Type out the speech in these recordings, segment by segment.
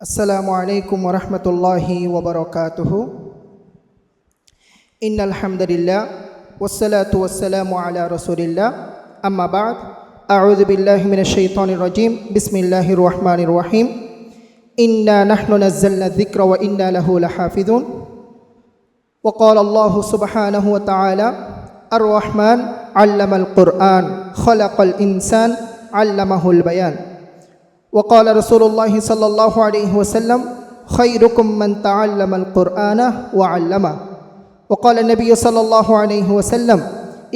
আসসালামু আলাইকুম ওয়া রাহমাতুল্লাহি ওয়া বারাকাতুহু। ইন্নাল হামদুলিল্লাহ ওয়াসসালাতু ওয়াসসালামু আলা রাসূলিল্লাহ, আম্মা বা'দ। আউযু বিল্লাহি মিনাশ শাইতানির রাজীম। বিসমিল্লাহির রহমানির রহিম। ইন্না নাহনু নাযালনা যিকরা ওয়া ইন্না লাহু লাহাফিযুন। ওয়া ক্বালা আল্লাহু সুবহানাহু ওয়া তাআলা আর রহমান আল্লামাল কুরআন খালাকাল ইনসান আল্লামাহুল বায়ান। وقال رسول الله صلى الله عليه وسلم خيركم من تعلم القرآن وعلمه. وقال النبي صلى الله عليه وسلم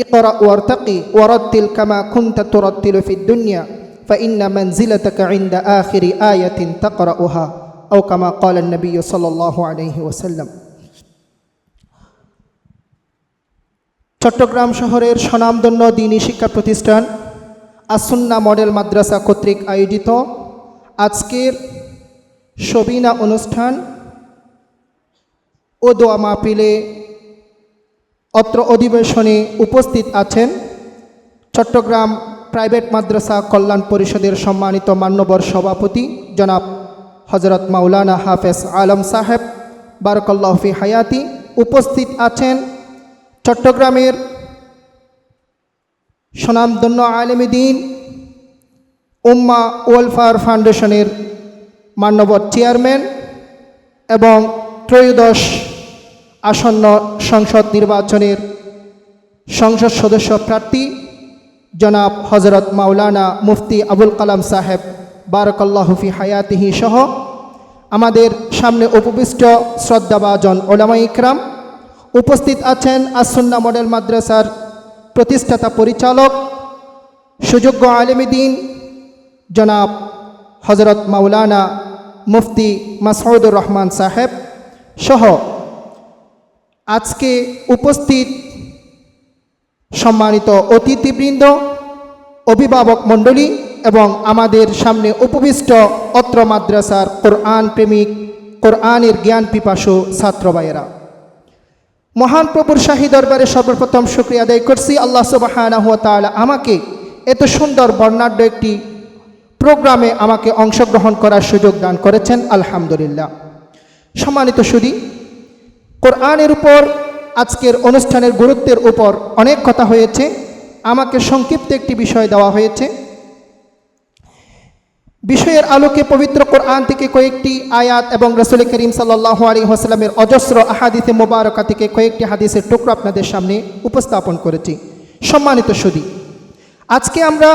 اقرأ وارتقي ورتل كما كنت ترتل في الدنيا فإن منزلتك عند آخر آية تقرأها أو كما قال النبي صلى الله عليه وسلم. চট্টগ্রাম শহরের স্বনামধন্য দ্বীনি শিক্ষা প্রতিষ্ঠান আসুন্না মডেল মাদ্রাসা কর্তৃক আয়োজিত আজকের সবিনা অনুষ্ঠান ও দোয়া মাহফিলে অত্র অধিবেশনে উপস্থিত আছেন চট্টগ্রাম প্রাইভেট মাদ্রাসা কল্যাণ পরিষদের সম্মানিত মান্যবর সভাপতি জনাব হযরত মাওলানা হাফেজ আলম সাহেব বারাকাল্লাহু ফি হায়াতি। উপস্থিত আছেন চট্টগ্রামের স্বনামধন্য আলেমে দ্বীন উম্মাহ ওয়েলফেয়ার ফাউন্ডেশনের মাননীয় চেয়ারম্যান এবং ত্রয়োদশ আসন্ন সংসদ নির্বাচনের সংসদ সদস্য প্রার্থী জনাব হযরত মাওলানা মুফতি আবুল কালাম সাহেব বারাকাল্লাহু ফি হায়াতিহি সহ আমাদের সামনে উপবিষ্ট শ্রদ্ধাভাজন উলামা ইকরাম, উপস্থিত আছেন আসুন্না মডেল মাদ্রাসার প্রতিষ্ঠাতা পরিচালক সুযোগ্য আলেমে দ্বীন জনাব হযরত মাওলানা মুফতি মাসউদুর রহমান সাহেব সহ আজকে উপস্থিত সম্মানিত অতিথিবৃন্দ, অভিভাবক মণ্ডলী এবং আমাদের সামনে উপবিষ্ট অত্র মাদ্রাসার কোরআন প্রেমিক, কোরআনের জ্ঞান পিপাসু ছাত্র ভাইয়েরা, মহান প্রভুর শাহী দরবারে সর্বপ্রথম শুকরিয়া আদায় করছি আল্লাহ সুবহানাহু ওয়া তাআলা আমাকে এত সুন্দর বর্ণাঢ্য একটি প্রোগ্রামে আমাকে অংশগ্রহণ করার সুযোগ দান করেছেন, আলহামদুলিল্লাহ। সম্মানিত সুধী, কোরআনের উপর আজকের অনুষ্ঠানের গুরুত্বের উপর অনেক কথা হয়েছে। আমাকে সংক্ষিপ্ত একটি বিষয় দেওয়া হয়েছে। বিষয়ের আলোকে পবিত্র কোরআন থেকে কয়েকটি আয়াত এবং রাসূল করিম সাল্লাল্লাহু আলাইহি ওয়াসাল্লামের অজস্র আহাদিসে মোবারকা থেকে কয়েকটি হাদিসের টুকরো আপনাদের সামনে উপস্থাপন করেছি। সম্মানিত সুধী, আজকে আমরা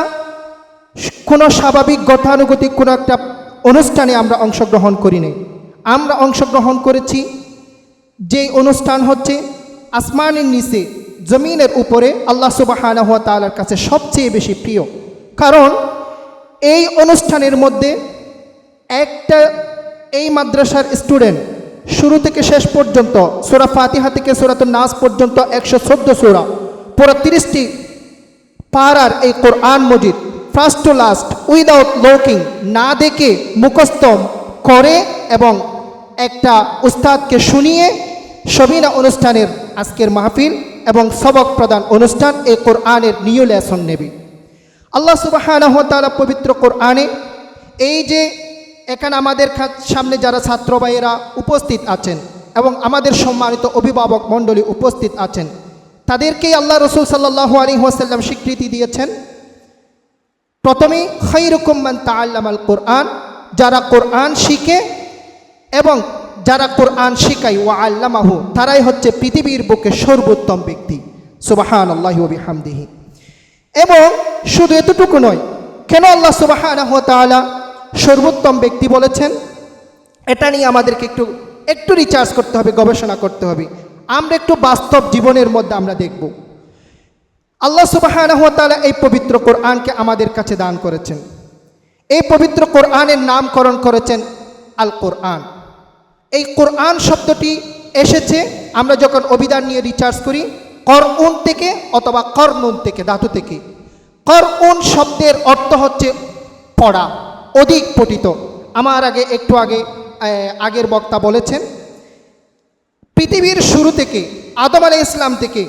কোনো স্বাভাবিক গতানুগতিক কোনো একটা অনুষ্ঠানে আমরা অংশগ্রহণ করিনি। আমরা অংশগ্রহণ করেছি যে অনুষ্ঠান হচ্ছে আসমানের নিচে জমিনের উপরে আল্লাহ সুবহানাহু ওয়া তাআলার কাছে সবচেয়ে বেশি প্রিয়। কারণ এই অনুষ্ঠানের মধ্যে এই মাদ্রাসার স্টুডেন্ট শুরু থেকে শেষ পর্যন্ত সূরা ফাতিহা থেকে সূরাতুন নাস পর্যন্ত 114 সূরা, পুরো 30টি পারার এই কোরআন মজিদ first to last without looking, না দেখে মুখস্থ করে এবং একটা উস্তাদকে শুনিয়ে সবিনা অনুষ্ঠানের আজকের মাহফিল এবং সবক প্রদান অনুষ্ঠান এই কোরআনের নিউ লেসন নেবে। আল্লাহ সুবহানাহু ওয়া তাআলা পবিত্র কোরআনে এই যে এখানে আমাদের সামনে যারা ছাত্র ভাইয়েরা উপস্থিত আছেন এবং আমাদের সম্মানিত অভিভাবক মণ্ডলী উপস্থিত আছেন, তাদেরকেই আল্লাহ রাসূল সাল্লাল্লাহু আলাইহি ওয়াসাল্লাম স্বীকৃতি দিয়েছেন। প্রথমেই খায়রুকুম মান তাআল্লামাল কোরআন, যারা কোরআন শিখে এবং যারা কোরআন শিখায় ওয়া আল্লামাহু, তারাই হচ্ছে পৃথিবীর বুকে সর্বোত্তম ব্যক্তি। সুবহানাল্লাহি ওয়া বিহামদিহি। এবং শুধু এতটুকু নয়, কেন আল্লাহ সুবহানাহু ওয়া তাআলা সর্বোত্তম ব্যক্তি বলেছেন, এটা নিয়ে আমাদেরকে একটু রিসার্চ করতে হবে, গবেষণা করতে হবে। আমরা একটু বাস্তব জীবনের মধ্যে আমরা দেখব আল্লাহ সুবহানাহু ওয়া তাআলা এই পবিত্র কোরআনকে আমাদের কাছে দান করেছেন। এই পবিত্র কোরআনের নামকরণ করেছেন আল কোরআন। এই কোরআন শব্দটি এসেছে, আমরা যখন অভিধান নিয়ে রিসার্চ করি, করউন থেকে অথবা করনুন থেকে, ধাতু থেকে। করউন শব্দের অর্থ হচ্ছে পড়া, অধিক পঠিত। আমার আগের বক্তা বলেছেন, পৃথিবীর শুরু থেকে আদম আলাইহিস সালাম থেকে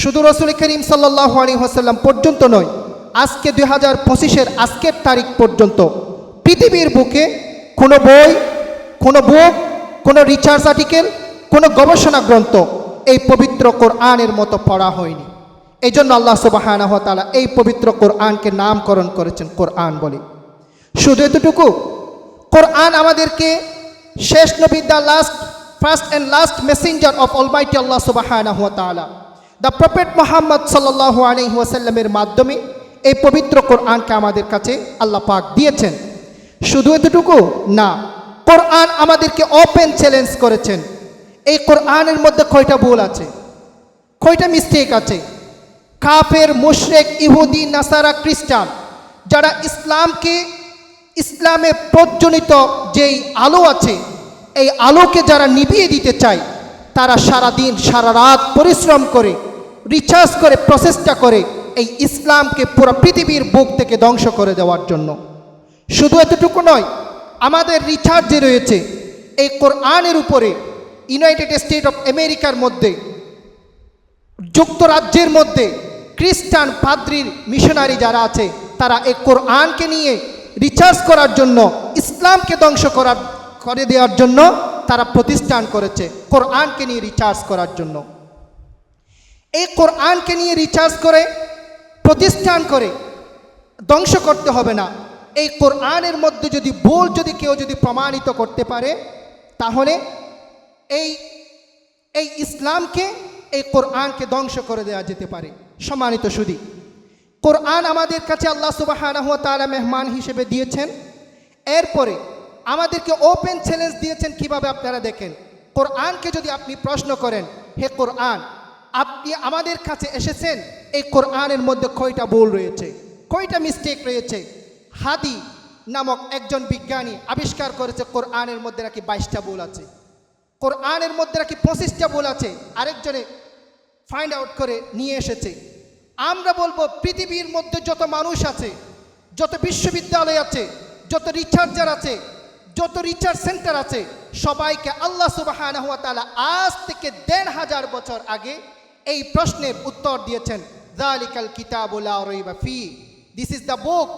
শুধু রাসূল করিম সাল্লাল্লাহু আলাইহি ওয়াসাল্লাম পর্যন্ত নয়, আজকে 2025-এর আজকের তারিখ পর্যন্ত পৃথিবীর বুকে কোনো বই, কোনো বুক, কোনো রিসার্চ আর্টিকেল, কোনো গবেষণা গ্রন্থ এই পবিত্র কোরআনের মতো পড়া হয়নি। এই জন্য আল্লাহ সুবহানাহু ওয়া তাআলা এই পবিত্র কোরআনকে নামকরণ করেছেন কোরআন বলে। শুধু এতটুকু, কোরআন আমাদেরকে শেষ নবী, the first and last messenger of almighty আল্লাহ সুবহানাহু ওয়া তাআলা, দ্য প্রফেট মুহাম্মদ সাল্লাল্লাহু আলাইহি ওয়াসাল্লামের মাধ্যমে এই পবিত্র কোরআনকে আমাদের কাছে আল্লাহ পাক দিয়েছেন। শুধু এতটুকু না, কোরআন আমাদেরকে ওপেন চ্যালেঞ্জ করেছেন। এই কোরআনের মধ্যে কয়টা ভুল আছে, কয়টা মিস্টেক আছে। কাফের, মুশরিক, ইহুদি, নাসারা, খ্রিস্টান যারা ইসলামে প্রজ্বলিত যেই আলো আছে, এই আলোকে যারা নিভিয়ে দিতে চায়, তারা সারা দিন সারা রাত পরিশ্রম করে, রিসার্চ করে, প্রচেষ্টা করে এই ইসলামকে পুরো পৃথিবীর বুক থেকে ধ্বংস করে দেওয়ার জন্য। শুধু এতটুকু নয়, আমাদের রিসার্চ যে রয়েছে এই কোরআনের উপরে, ইউনাইটেড স্টেট অফ আমেরিকার মধ্যে, যুক্তরাজ্যের মধ্যে খ্রিস্টান পাদ্রীর মিশনারি যারা আছে, তারা এই কোরআনকে নিয়ে রিসার্চ করার জন্য, ইসলামকে ধ্বংস করে দেওয়ার জন্য তারা প্রতিষ্ঠান করেছে, কোরআনকে নিয়ে রিসার্চ করার জন্য। এই কোরআনকে নিয়ে রিসার্চ করে, প্রতিষ্ঠান করে ধ্বংস করতে হবে না। এই কোরআনের মধ্যে যদি ভুল কেউ যদি প্রমাণিত করতে পারে, তাহলে এই ইসলামকে, এই কোরআনকে ধ্বংস করে দেওয়া যেতে পারে। সম্মানিত সুধী, কোরআন আমাদের কাছে আল্লাহ সুবহানাহু ওয়া তাআলা মেহমান হিসেবে দিয়েছেন। এরপরে আমাদেরকে ওপেন চ্যালেঞ্জ দিয়েছেন। কিভাবে? আপনারা দেখেন, কোরআনকে যদি আপনি প্রশ্ন করেন, হে কোরআন, আপনি আমাদের কাছে এসেছেন, এই কোরআনের মধ্যে কয়টা ভুল রয়েছে, কয়টা মিস্টেক রয়েছে? হাদি নামক একজন বিজ্ঞানী আবিষ্কার করেছে কোরআনের মধ্যে নাকি 22টা ভুল আছে, কোরআনের মধ্যে নাকি 25টা ভুল আছে, আরেকজনে ফাইন্ড আউট করে নিয়ে এসেছে। আমরা বলবো, পৃথিবীর মধ্যে যত মানুষ আছে, যত বিশ্ববিদ্যালয় আছে, যত রিসার্চার আছে, যত রিসার্চ সেন্টার আছে, সবাইকে আল্লাহ সুবহানাহু ওয়া তাআলা আজ থেকে ১৫০০ বছর আগে এই প্রশ্নের উত্তর দিয়েছেন। যালিকাল কিতাবু লা রাইবা ফি, this is the book,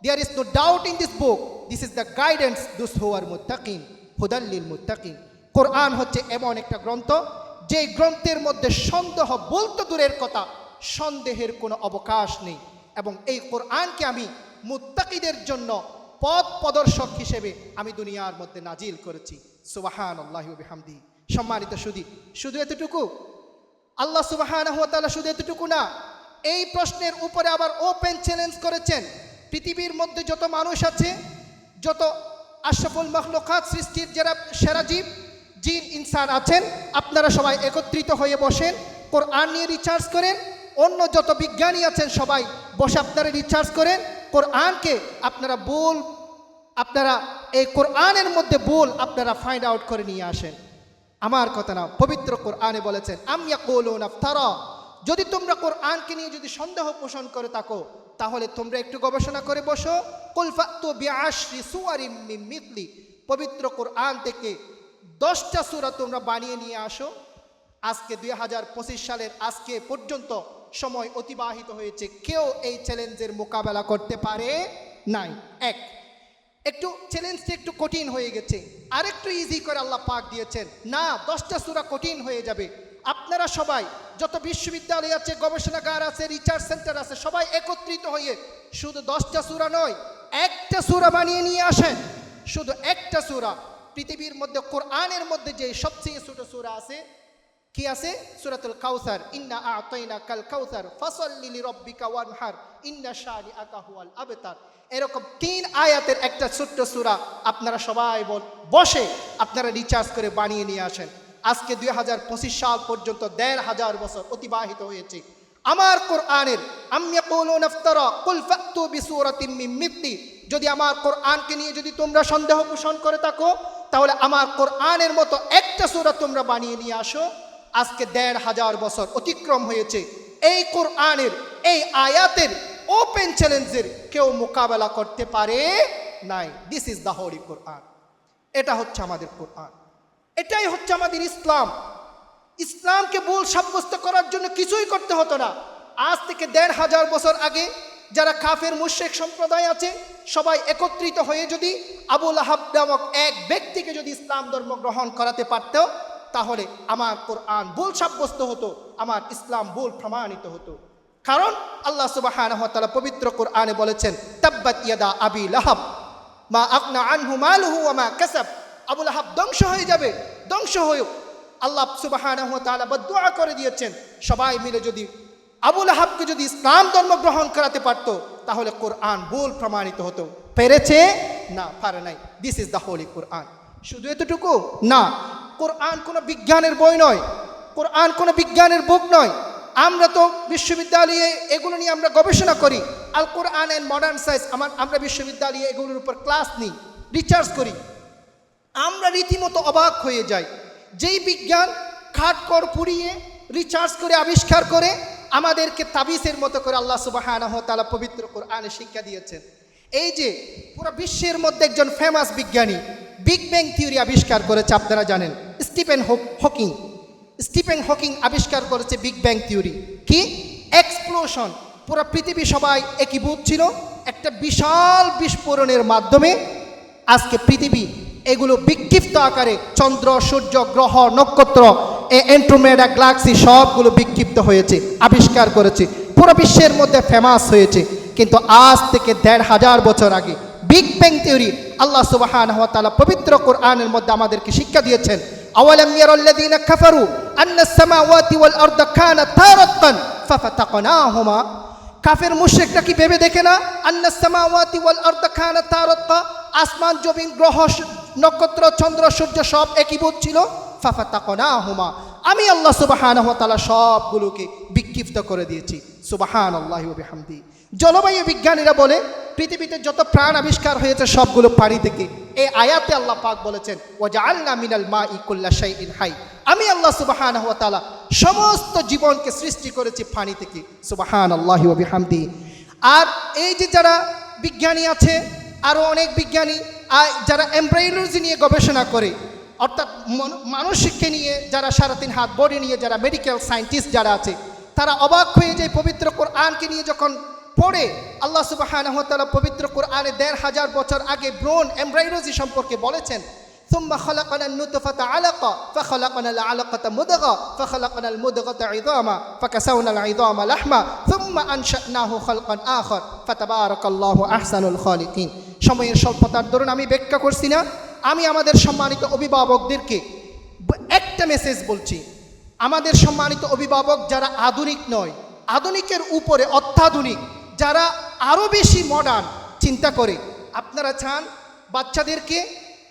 there is no doubt in this book, this is the guidance those who are মুত্তাকিন, হুদাল লিল মুত্তাকিন। কোরআন হচ্ছে এমন একটা গ্রন্থ, যে গ্রন্থের মধ্যে সন্দেহ বলতে দূরের কথা, সন্দেহের কোনো অবকাশ নেই। এবং এই কোরআনকে আমি মুত্তাকিদের জন্য পথ প্রদর্শক হিসেবে আমি দুনিয়ার মধ্যে নাজিল করেছি। সুবহানাল্লাহি ওয়া বিহামদিহি। সম্মানিত সুধী, শুধু এতটুকু আল্লাহ সুবহানাহু ওয়া তাআলা শুধু এতটুকু না, এই প্রশ্নের উপরে আবার ওপেন চ্যালেঞ্জ করেছেন। পৃথিবীর মধ্যে যত মানুষ আছে, যত আশরাফুল মাখলুকাত, সৃষ্টির যারা সেরা জীব, জিন, ইনসান আছেন, আপনারা সবাই একত্রিত হয়ে বসেন, কোরআন নিয়ে রিসার্চ করেন। অন্য যত বিজ্ঞানী আছেন সবাই বসে আপনারা রিসার্চ করেন। কোরআনকে আপনারা এই কোরআনের মধ্যে ভুল আপনারা ফাইন্ড আউট করে নিয়ে আসেন। আমার কথা না, পবিত্র কোরআনে বলেছেন, আম ইয়াকুলুনা ইফতারা, যদি তোমরা কোরআনকে নিয়ে যদি সন্দেহ পোষণ করে থাকো, তাহলে তোমরা একটু গবেষণা করে বসো। কুল ফাতু বিআশরি সুওয়ারিম মিন মিথলি, পবিত্র কোরআন থেকে 10টা সূরা তোমরা বানিয়ে নিয়ে আসো। আজকে 2025 সালের আজকে পর্যন্ত সময় অতিবাহিত হয়েছে, কেউ এই চ্যালেঞ্জের মোকাবেলা করতে পারে নাই। একটু চ্যালেঞ্জটা একটু কঠিন হয়ে গেছে, আরেকটু ইজি করে আল্লাহ পাক দিয়েছেন, না 10টা সূরা কঠিন হয়ে যাবে। আপনারা সবাই, যত বিশ্ববিদ্যালয় আছে, গবেষণাগার আছে, রিসার্চ সেন্টার আছে, সবাই একত্রিত হয়ে শুধু 10টা সূরা নয়, একটা সূরা বানিয়ে নিয়ে আসেন। শুধু একটা সূরা। পৃথিবীর মধ্যে কোরআনের মধ্যে যে সবচেয়ে ছোট সূরা আছে, কি আছে? সূরাতুল কাউসার, ইন্না আ'তাইনাকাল কাউসার ফাসাল্লি লিরাব্বিকা ওয়ানহার ইন্না শানিআকা হুয়াল আবতার। এরকম 3 আয়াতের একটা ছোট্ট সূরা আপনারা সবাই বসে আপনারা রিসার্চ করে বানিয়ে নিয়ে আসেন। আজকে 2025 সাল পর্যন্ত 1500 বছর অতিবাহিত হয়েছে। আমার কোরআনের আম ইয়াকুলুনা ইফতারা কুল ফাতু বিসূরাতিন মিন মিথলি, যদি আমার কোরআনকে নিয়ে যদি তোমরা সন্দেহ পোষণ করে থাকো, তাহলে আমার কোরআনের মতো একটা সূরা তোমরা বানিয়ে নিয়ে আসো। আজকে 1500 বছর অতিক্রম হয়েছে, এই কোরআনের এই আয়াতের ওপেন চ্যালেঞ্জের কেউ মোকাবেলা করতে পারে নাই। দিস ইজ দ্য হোলি কোরআন। এটা হচ্ছে আমাদের কোরআন, এটাই হচ্ছে আমাদের ইসলাম। ইসলামকে ভুল সাব্যস্ত করার জন্য কিছুই করতে হতো না। আজ থেকে 1500 বছর আগে যারা কাফের মুশরিক সম্প্রদায় আছে সবাই একত্রিত হয়ে যদি আবু লাহাব নামক এক ব্যক্তিকে যদি ইসলাম ধর্ম গ্রহণ করাতে পারত, তাহলে আমার কোরআন ভুল সাব্যস্ত হতো, আমার ইসলাম ভুল প্রমাণিত হতো। কারণ আল্লাহ সুবহানাহু ওয়া তাআলা পবিত্র কোরআনে বলেছেন, তাব্বাত ইয়াদা আবি লাহাব মা আগনা আনহু মালুহু ওয়া মা কাসাব। আবু লাহাব ধ্বংস হয়ে যাবে, ধ্বংস হয়ে। আল্লাহ সুবহানাহু ওয়া তাআলা বদদুআ করে দিয়েছেন, সবাই মিলে যদি আবু লাহাবকে যদি ইসলাম ধর্ম গ্রহণ করাতে পারত, তাহলে কোরআন ভুল প্রমাণিত হতো। পেরেছে? না, পারে নাই। দিস ইজ দ্য হোলি কোরআন। শুধু এতটুকু না, কোরআন কোনো বিজ্ঞানের বই নয়, কোরআন কোনো বিজ্ঞানের বুক নয়। আমরা তো বিশ্ববিদ্যালয়ে এগুলো নিয়ে আমরা গবেষণা করি, আল কোরআন অ্যান্ড মডার্ন সায়েন্স, আমরা বিশ্ববিদ্যালয়ে এগুলোর উপর ক্লাস নিই, রিসার্চ করি। আমরা রীতিমতো অবাক হয়ে যাই। যেই বিজ্ঞান খাটকড় পুড়িয়ে রিসার্চ করে আবিষ্কার করে আমাদেরকে তাবিজের মতো করে আল্লাহ সুবহানাহু ওয়া তাআলা পবিত্র কোরআনে শিক্ষা দিয়েছেন। এই যে পুরো বিশ্বের মধ্যে একজন ফেমাস বিজ্ঞানী বিগ ব্যাং থিওরি আবিষ্কার করেছে, আপনারা জানেন, স্টিফেন হকিং আবিষ্কার করেছে বিগ ব্যাং থিওরি। কি? এক্সপ্লোশন। পুরো পৃথিবী সবাই একীভূত ছিল, একটা বিশাল বিস্ফোরণের মাধ্যমে আজকে পৃথিবী এগুলো বিক্ষিপ্ত আকারে চন্দ্র, সূর্য, গ্রহ, নক্ষত্র, অ্যান্ড্রোমেডা গ্যালাক্সি সবগুলো বিক্ষিপ্ত হয়েছে, আবিষ্কার করেছে, পুরো বিশ্বের মধ্যে ফেমাস হয়েছে। কিন্তু আজ থেকে ১৫০০ বছর আগে বিগ ব্যাং থিওরি আল্লাহ সুবহানাহু ওয়া তাআলা পবিত্র কোরআনের মধ্যে আমাদেরকে শিক্ষা দিয়েছেন। আওয়ালাম ইয়ারাল্লাযীনা কাফারু আন্নাস সামাওয়াতি ওয়াল আরদা কানাতা রাতকান ফাফাতাকনাহুমা। কাফের মুশরিকরা কি ভেবে দেখে না? আন্নাস সামাওয়াতি ওয়াল আরদা কানাতা রাতকা, আসমান জমিন গ্রহ নক্ষত্র চন্দ্র সূর্য সব একীভূত ছিল। ফাফাতাকনাহুমা, আমি আল্লাহ সুবহানাহু ওয়া তাআলা সবগুলোকে বিক্ষিপ্ত করে দিয়েছি। সুবহানাল্লাহি ওয়া বিহামদি। জলবায়ু বিজ্ঞানীরা বলে পৃথিবীতে যত প্রাণ আবিষ্কার হয়েছে সবগুলো পানি থেকে। এই আয়াতে আল্লাহ পাক বলেছেন, ওয়াজআলনা মিনাল মাই কুল্লা শাইইন হাই, আমি আল্লাহ সুবহানাহু ওয়া তাআলা সমস্ত জীবনকে সৃষ্টি করেছি পানি থেকে। সুবহানাল্লাহি ওয়া বিহামদি। আর এই যে যারা বিজ্ঞানী আছে, আরও অনেক বিজ্ঞানী যারা এমব্রায়োলজি নিয়ে গবেষণা করে, অর্থাৎ মানুষকে নিয়ে যারা ৩.৫ হাত বডি নিয়ে যারা মেডিকেল সায়েন্টিস্ট যারা আছে, তারা অবাক হয়ে যায় পবিত্র কোরআনকে নিয়ে যখন পড়ে। আল্লাহ সুবহানাহু ওয়া তাআলা পবিত্র কোরআনে ১৫০০ বছর আগে ব্রোন এমব্রায়োলজি সম্পর্কে বলেছেন। সুম্মা খালাকানান নুতফাতা আলাকা ফাখালাকানাল আলাকাতা মুদগা ফাখালাকানাল মুদগাতা ইযামা ফাকাসাওনাল ইযামা লাহমা সুম্মা আনশানাহু খালকান আখার ফাতাবারাকাল্লাহু আহসানুল খালিকিন। সময়ের স্বল্পতার দরুন আমি ব্যাখ্যা করছি না। আমি আমাদের সম্মানিত অভিভাবকদেরকে একটা মেসেজ বলছি। আমাদের সম্মানিত অভিভাবক যারা আধুনিক নয়, আধুনিকের উপরে অত্যাধুনিক, যারা আরও বেশি মডার্ন চিন্তা করে, আপনারা চান বাচ্চাদেরকে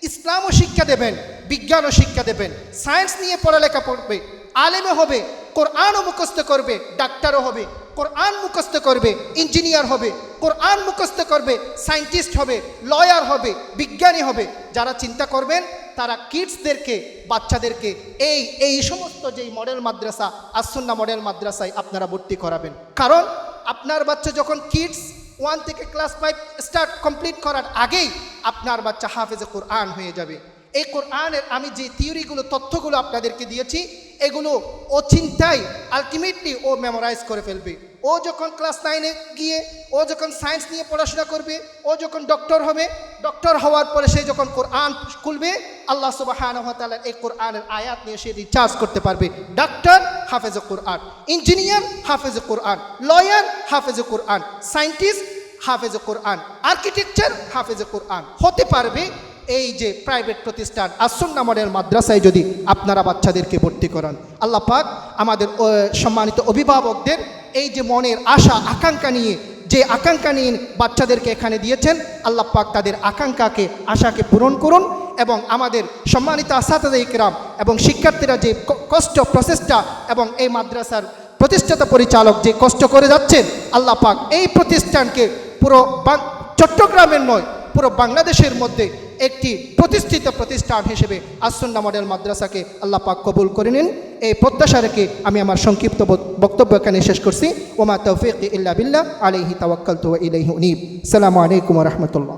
ইসলামও শিক্ষা দেবেন, বিজ্ঞানও শিক্ষা দেবেন, সায়েন্স নিয়ে পড়ালেখা পড়বে, আলেমও হবে, কোরআনও মুখস্থ করবে, ডাক্তারও হবে, কোরআন মুখস্থ করবে, ইঞ্জিনিয়ার হবে, কোরআন মুখস্থ করবে, সায়েন্টিস্ট হবে, লয়ার হবে, বিজ্ঞানী হবে। যারা চিন্তা করবেন তারা কিডসদেরকে, বাচ্চাদেরকে এই সমস্ত যেই মডেল মাদ্রাসা, আসুন্নাহ মডেল মাদ্রাসায় আপনারা ভর্তি করাবেন। কারণ আপনার বাচ্চা যখন কিডস 1 থেকে ক্লাস 5 স্টার্ট কমপ্লিট করার আগেই আপনার বাচ্চা হাফেজে কোরআন হয়ে যাবে। এই কোরআনের আমি যে থিওরিগুলো, তথ্যগুলো আপনাদেরকে দিয়েছি, এগুলো ও চিন্তায় আলটিমেটলি ও মেমোরাইজ করে ফেলবে। ও যখন ক্লাস 9-এ গিয়ে ও যখন সায়েন্স নিয়ে পড়াশোনা করবে, ও যখন ডক্টর হবে, ডক্টর হওয়ার পরে সে যখন কোরআন খুলবে, আল্লাহ সুবহানাহু ওয়া তাআলা এই কোরআনের আয়াত নিয়ে সে রিচার্জ করতে পারবে। ডাক্তার হাফেজে কোরআন, ইঞ্জিনিয়ার হাফেজে কোরআন, লয়ার হাফেজে কোরআন, সায়েন্টিস্ট হাফেজে কোরআন, আর্কিটেকচার হাফেজে কোরআন হতে পারবে। এই যে প্রাইভেট প্রতিষ্ঠান আসুন্নাহ মডেল মাদ্রাসায় যদি আপনারা বাচ্চাদেরকে ভর্তি করান, আল্লাহ পাক আমাদের সম্মানিত অভিভাবকদের এই যে মনের আশা আকাঙ্ক্ষা নিয়ে বাচ্চাদেরকে এখানে দিয়েছেন, আল্লাহ পাক তাদের আকাঙ্ক্ষাকে, আশাকে পূরণ করুন। এবং আমাদের সম্মানিত আসাতিজা ইকরাম এবং শিক্ষার্থীরা যে কষ্ট, প্রচেষ্টা এবং এই মাদ্রাসার প্রতিষ্ঠাতা পরিচালক যে কষ্ট করে যাচ্ছেন, আল্লাহ পাক এই প্রতিষ্ঠানকে পুরো চট্টগ্রামের নয়, পুরো বাংলাদেশের মধ্যে একটি প্রতিষ্ঠিত প্রতিষ্ঠান হিসেবে আসুন্নাহ মডেল মাদ্রাসাকে আল্লাহ পাক কবুল করে নিন। এই প্রত্যাশা রেখে আমি আমার সংক্ষিপ্ত বক্তব্য এখানে শেষ করছি। ওমা তৌফিক ইল্লা বিল্লাহ, আলাইহি তাওয়াক্কালতু ওয়া ইলাইহি উনীব। আসসালামু আলাইকুম ওয়া রাহমাতুল্লাহ।